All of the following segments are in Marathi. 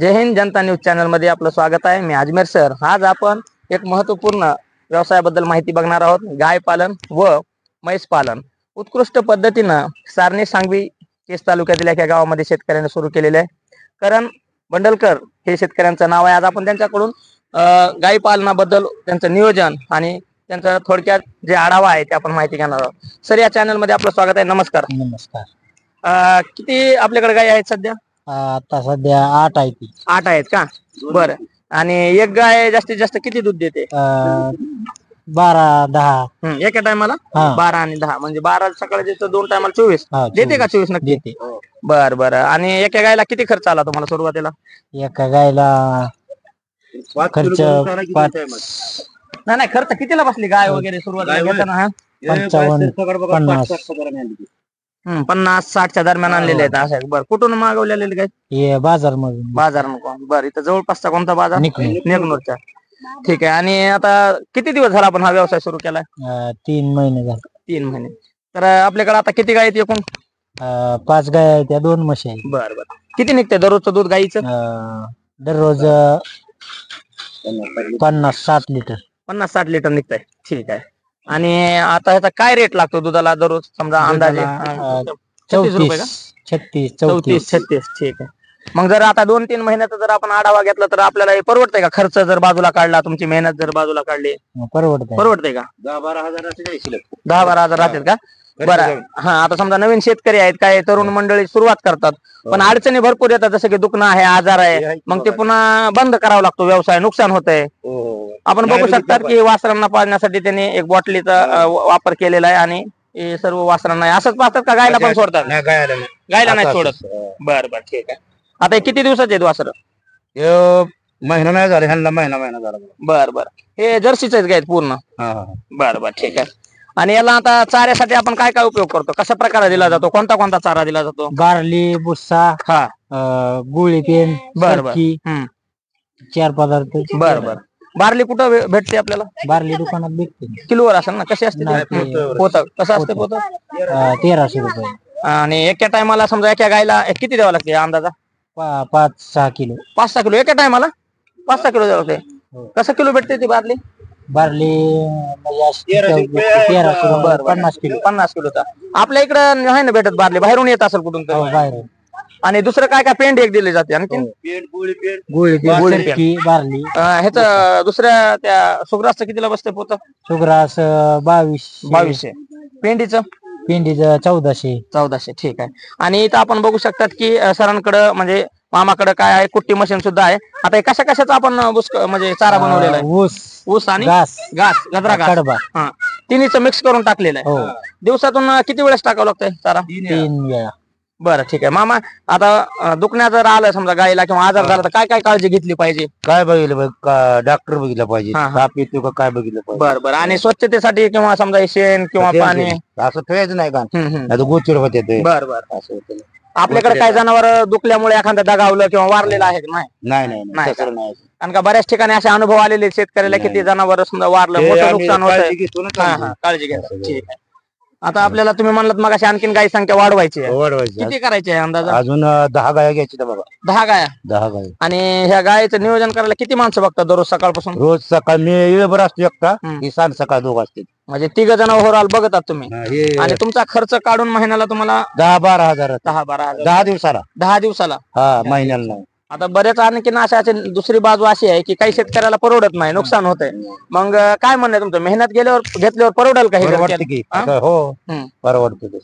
जय हिंद जनता न्यूज चॅनल मध्ये आपलं स्वागत आहे। मी अजमेर सर। आज आपण एक महत्त्वपूर्ण व्यवसायाबद्दल माहिती बघणार आहोत। गाय पालन व म्हैस पालन उत्कृष्ट पद्धतीनं सारणी सांगवी केस तालुक्यातील एका गावामध्ये शेतकऱ्यांनी सुरू केलेले आहे। करण बंडलकर हे शेतकऱ्यांचं नाव आहे। आज आपण त्यांच्याकडून गाय पालनाबद्दल त्यांचं नियोजन आणि त्यांचा थोडक्यात जे आढावा आहे ते आपण माहिती घेणार आहोत। सर, या चॅनल मध्ये आपलं स्वागत आहे। नमस्कार। नमस्कार। किती आपल्याकडे गाय आहेत सध्या? आता सध्या 8 आहेत। 8 आहेत का? बरं। आणि एक गाय जास्तीत जास्त किती दूध देते? 12-10 एका टायमाला 12 आणि 10 म्हणजे 12 सकाळी देतो, 2 टायमाला 24 देते का? 24 नक्की देते। बर बर। आणि एका गायला किती खर्च आला तुम्हाला सुरुवातीला? एका गायला खर्च नाही खर्च कितीला बसली गाय वगैरे सुरुवातीला घेताना? 50-60च्या दरम्यान आणलेले आहेत असं? बरं। कुठून मागवलेले गाय? हे बाजार मधून। बाजार बरं। इथं जवळपासचा कोणता बाजार? नेकनूरचा। ठीक आहे। आणि आता किती दिवस झाला आपण हा व्यवसाय सुरू केलाय? 3 महिने झाले। 3 महिने। तर आपल्याकडे आता किती गाय आहेत एकूण? 5 गाय आहेत, त्या 2 म्हशी आहेत। बरं बरं। किती निघते दररोजचं दूध गाईचं? दररोज 50-60 लिटर। 50-60 लिटर निघतंय। ठीक आहे। आणि आता ह्याचा काय रेट लागतो दुधाला दररोज समजा अंदाजे? 36 रुपये का? 34-36। ठीक आहे। मग जर आता 2-3 महिन्याचा जर आपण आढावा घेतला तर आपल्याला हे परवडतंय का? खर्च जर बाजूला काढला, तुमची मेहनत जर बाजूला काढली, परवडतंय का? 10-12 हजार राहतात का? बरं। हा, आता समजा नवीन शेतकरी आहेत, काय तरुण मंडळी सुरुवात करतात, पण अडचणी भरपूर येतात, जसं की दुखणं आहे, आजार आहे, मग ते पुन्हा बंद करावा लागतो व्यवसाय, नुकसान होतंय। आपण बघू शकतात की वासरांना पाळण्यासाठी त्यांनी एक बॉटलीचा वापर केलेला आहे आणि हे सर्व वासरांना असंच पाहतात का गायला पण सोडतात? गायला नाही सोडत। बरं बरं। ठीक आहे। आता हे किती दिवसाचे आहेत वासर? महिना नाही झाला ह्यांना, महिना झाला। बरं बरं। हे जर्सीच आहेत गाय पूर्ण? बरं बरं। ठीक आहे। आणि याला आता चाऱ्यासाठी आपण काय काय उपयोग करतो? कशा प्रकारे दिला जातो? कोणता कोणता चारा दिला जातो? बार्ली, भुस्सा, गुळी पेन, बरं बरं। 4 पदार्थ। बरं बरं। बार्ली कुठं भेटते आपल्याला? बार्ली दुकानात भेटते। किलोवर असेल ना? कशी असते? पोतं कसं असते पोतं? 1300 रुपये। आणि एका टायमाला समजा एका गायला किती द्यावं लागते अंदाजा? 5-6 किलो। 5-6 किलो एका टायमाला? 5-6 किलो द्यावं लागते। कसं किलो भेटते ती बार्ली? बार्ली 1300 रुपये, 50 किलो। 50 किलोचा आपल्या इकडं आहे ना भेटत बार्ली? बाहेरून येत असेल कुठून तरी? बाहेर। आणि दुसरं काय काय पेंड एक दिली जाते आणखी? गुळी बार्ली। ह्याचं दुसऱ्या त्या सुग्रासचं कितीला बसते पोतं? सुग्रास 2200। पेंडीचं? पिंडीचं 1400। ठीक आहे। आणि इथं आपण बघू शकतात की सरांकडं म्हणजे मामाकडे काय आहे, कुट्टी मशीन सुद्धा आहे। आता हे कशा कशाचा आपण म्हणजे चारा बनवलेला आहे? ऊस आणि गजरा कडबा, तिन्हीचं मिक्स करून टाकलेलं आहे। दिवसातून किती वेळेस टाकावं लागतंय चारा? 3 वेळा। बरं। ठीक आहे मामा, आता दुखण्या जर आलं समजा गायला किंवा आजार झाला तर काय काय काळजी घेतली पाहिजे? काय बघितलं, डॉक्टर बघितलं पाहिजे, ताप येतो का काय बघितलं पाहिजे। बरं बरं। आणि स्वच्छतेसाठी किंवा समजा शेण किंवा पाणी असं ठेवायचं नाही का? नाही गोचिड होते। बरं बरं। असं होतं। आपल्याकडे काय जनावर दुखल्यामुळे एखादं दगावलं किंवा वारलेलं आहे? नाही. कारण का बऱ्याच ठिकाणी असे अनुभव आलेले शेतकऱ्याला, किती जनावर समजा वारलं, मोठं नुकसान होतं। काळजी घेतात। ठीक आहे। आता आपल्याला तुम्ही म्हणलात मग अशी आणखीन गाय संख्या वाढवायची आहे, किती करायची आहे अंदाजा? अजून 10 गाया घ्यायची बघा। 10 गाया? 10 गाय। आणि ह्या गायचं नियोजन करायला किती माणसं बघतात दररोज सकाळपासून? रोज सकाळ मी वेळभर असतो एकटा, सांज सकाळ 2 असते। म्हणजे 3 जण ओव्हरऑल बघतात तुम्ही? आणि तुमचा खर्च काढून महिन्याला तुम्हाला 10-12 हजार। 10-12 हजार 10 दिवसाला? 10 दिवसाला? महिन्याला नाही। आता बरेच आणखीन अशा दुसरी बाजू अशी आहे की काही शेतकऱ्याला परवडत नाही, नुकसान होतंय, मग काय म्हणणं आहे तुमचं? मेहनत घेतल्यावर परवडेल का? हो, परवडतं।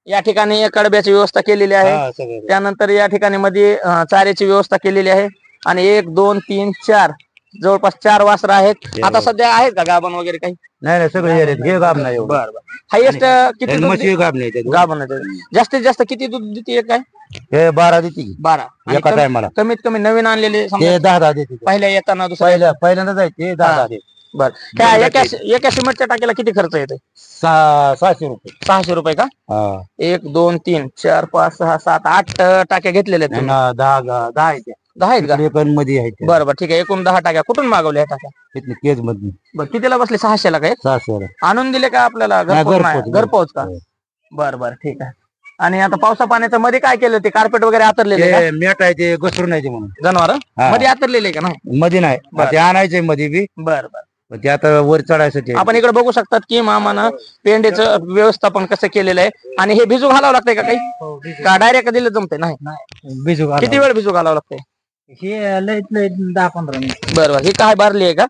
या ठिकाणी कडब्याची व्यवस्था केलेली आहे, त्यानंतर या ठिकाणी मध्ये चाऱ्याची व्यवस्था केलेली आहे, आणि 1 2 3 4 जवळपास 4 वासरं आहेत। आता सध्या आहेत का गाभण वगैरे काही? नाही, सगळे गाभ नाही। बरं बरं। हायेस्ट किती गाभण? जास्तीत जास्त किती दूध देते काय? हे 12 देते। 12 एका टायमाला? कमीत कमी नवीन आणलेले 10 देते। पहिल्या येताना पहिल्यांदा जायचे 10 देते। बरं। काय एका सिमेंटच्या टाकीला किती खर्च येते? 600 रुपये। 600 रुपये का? 1 2 3 4 5 6 7 8 टाक्या घेतलेल्या आहेत? 10 आहेत। 10 आहेत का? मध्ये आहेत। बरं बरं। ठीक आहे। एकूण 10 टाक्या कुठून मागवल्या टाक्या? केज मधून। बरं। कितीला बसले? 600 ला काय? 600 आणून दिले का आपल्याला घरपोच का? बरं बरं। ठीक आहे। आणि आता पावसा पाण्याच्या मध्ये काय केलं ते कार्पेट वगैरे आतरलेले का? ते मॅट आहे ते घसरून नाही ते म्हणून जनावर हा. मध्ये आतरलेले का नाही? मध्ये नाही बरं. ते आणायचंय मध्ये बी बरं बरं. पण ते आता वर चढायसाठी आहे. आपण इकडे बघू शकतात की मामानं पेंड्याचं व्यवस्थापन कसं केलेलं आहे. आणि हे भिजू घालावं लागतंय का काही का डायरेक्ट दिलं जमतंय? नाही. भिजू घालावं. किती वेळ भिजू घालावं लागतंय? हे लय 10-15 मिनिट. बरोबर. ही काय बारली आहे का?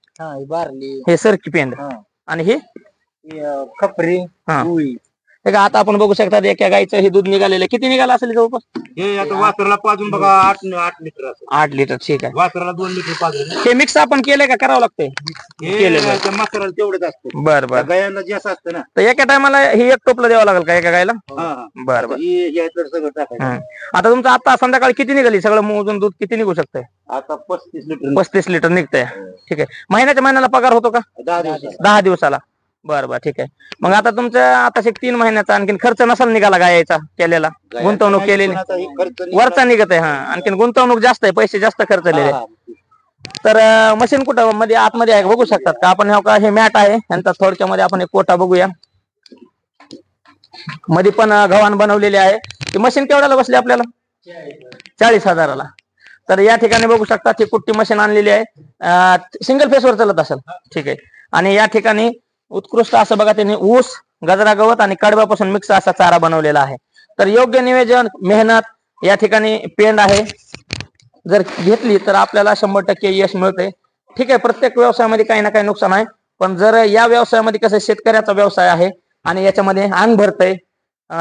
बारली हे सरकी पेंड. आणि ही खपरी हा. हे का आता आपण बघू शकता एका गाईचं हे दूध निघालेलं आहे. किती निघालं असेल जवळपास? हे आता वासराला पाजून बघा 8 लिटर असं. 8 लिटर. ठीक आहे. वासराला 2 लिटर पाजून हे मिक्स आपण केलंय का करावं लागतंय? केलेलं आहे. त्या मासराला तेवढंच असतं. बरं बरं. गायांना जास्त असतं ना. तर एका टायमाला हे एक टोपलं द्यावं लागेल का एका गायला? हा. बरं बरं. सगळं टाकायचं. आता तुमचं आता संध्याकाळी किती निघाली? सगळं मोजून दूध किती निघू शकतंय? आता 35 लिटर 35 लिटर निघतंय. ठीक आहे. महिन्याला पगार होतो का? 10 दिवस 10 दिवसाला. बरं बरं. ठीक आहे. मग आता तुमचं आता 3 महिन्याचा आणखीन खर्च नसाल निघाला गायचा केलेला, गुंतवणूक केलेली वरचा निघत आहे. हा. आणखीन गुंतवणूक जास्त आहे, पैसे जास्त खर्चलेले. तर मशीन कुठं मध्ये आतमध्ये आहे बघू शकतात का आपण? हे मॅट आहे यांचा. थोडक्यामध्ये आपण एक कोटा बघूया. मध्ये पण गव्हाण बनवलेले आहे. ती मशीन केवढ्याला बसली आपल्याला? 40,000ला. तर या ठिकाणी बघू शकता ती कुट्टी मशीन आणलेली आहे, सिंगल फेसवर चालत असेल. ठीक आहे. आणि या ठिकाणी उत्कृष्ट असं बघा त्यांनी ऊस, गजरा गवत आणि कडब्यापासून मिक्स असा चारा बनवलेला आहे. तर योग्य नियोजन, मेहनत, या ठिकाणी पेंड आहे, जर घेतली तर आपल्याला 100% यश मिळते. ठीक आहे. प्रत्येक व्यवसायामध्ये काही ना काही नुकसान आहे, पण जर या व्यवसायामध्ये कसं शेतकऱ्याचा व्यवसाय आहे आणि याच्यामध्ये अंग भरतंय,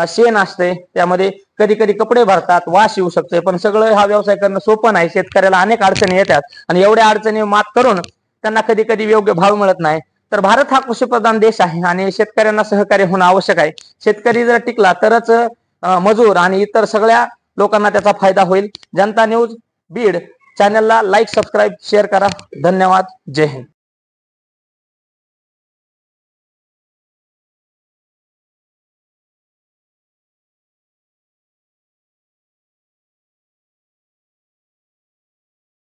शेण असते, त्यामध्ये कधी कधी कपडे भरतात, वास येऊ शकते, पण सगळं हा व्यवसाय करणं सोपं नाही. शेतकऱ्याला अनेक अडचणी येतात आणि एवढ्या अडचणी मात करून त्यांना कधी कधी योग्य भाव मिळत नाही. तर भारत हा कृषीप्रधान देश आहे आणि शेतकऱ्यांना सहकार्य होणं आवश्यक आहे. शेतकरी जर टिकला तरच मजूर आणि इतर सगळ्या लोकांना त्याचा फायदा होईल. जनता न्यूज बीड चॅनलला लाईक, सबस्क्राईब, शेअर करा. धन्यवाद. जय हिंद.